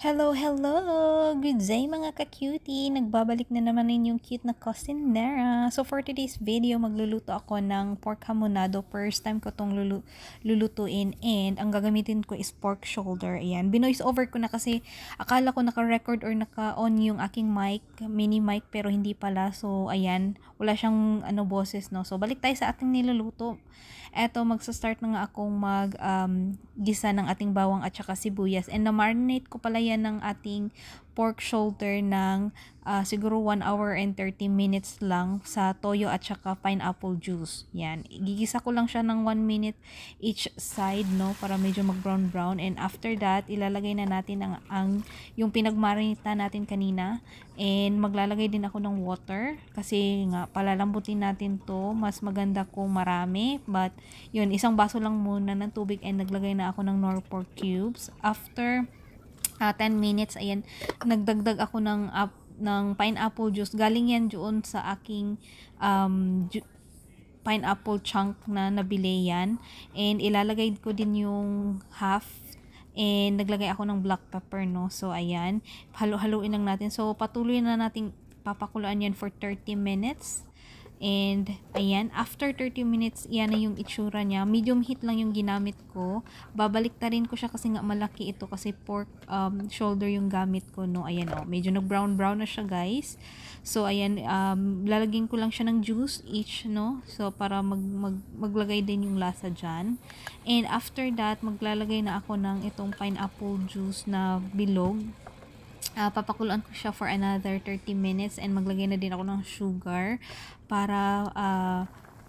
Hello, hello! Good day mga ka-cutie! Nagbabalik na naman yung cute na cocinera. So for today's video, magluluto ako ng pork hamonado. First time ko tong lulutuin and ang gagamitin ko is pork shoulder. Ayan, binoise over ko na kasi akala ko naka-record or naka-on yung aking mic, mini mic, pero hindi pala. So ayan, wala siyang boses, no? So balik tayo sa ating niluluto. Eto, magsa-start na nga akong gisa ng ating bawang at saka sibuyas. And na-marinate ko pala yan ng ating pork shoulder ng siguro 1 hour and 30 minutes lang sa toyo at saka pineapple juice. Yan. Gigisa ko lang siya ng 1 minute each side, no? Para medyo mag-brown-brown. And after that, ilalagay na natin yung pinagmarinita natin kanina. And maglalagay din ako ng water kasi nga palalambutin natin to. Mas maganda kung marami, but yun, isang baso lang muna ng tubig and naglagay na ako ng nor pork cubes. After 10 minutes, ayan, nagdagdag ako ng pineapple juice. Galing yan doon sa aking pineapple chunk na nabili yan. And ilalagay ko din yung half. And naglagay ako ng black pepper, no? So, ayan. Halo-haluin lang natin. So, patuloy na natin papakuluan yan for 30 minutes. And, ayan. After 30 minutes, yan na yung itsura niya. Medium heat lang yung ginamit ko. Babalik ta rin ko siya kasi nga malaki ito. Kasi pork shoulder yung gamit ko, no? Ayan, oh. Medyo nag-brown-brown na siya, guys. So, ayan. Lalagyan ko lang siya ng juice each, no? So, para maglagay din yung lasa dyan. And after that, maglalagay na ako ng itong pineapple juice na bilog. Papakuluan ko siya for another 30 minutes and maglagay na din ako ng sugar para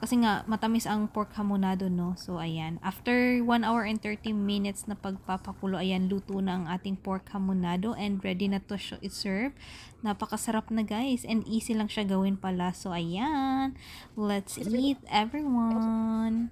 kasi nga matamis ang pork hamonado, no? So ayan, after 1 hour and 30 minutes na pagpapakulo, ayan, luto na ang ating pork hamonado and ready na to i-serve. Napakasarap na, guys, and easy lang siya gawin pala. So ayan, let's eat, everyone.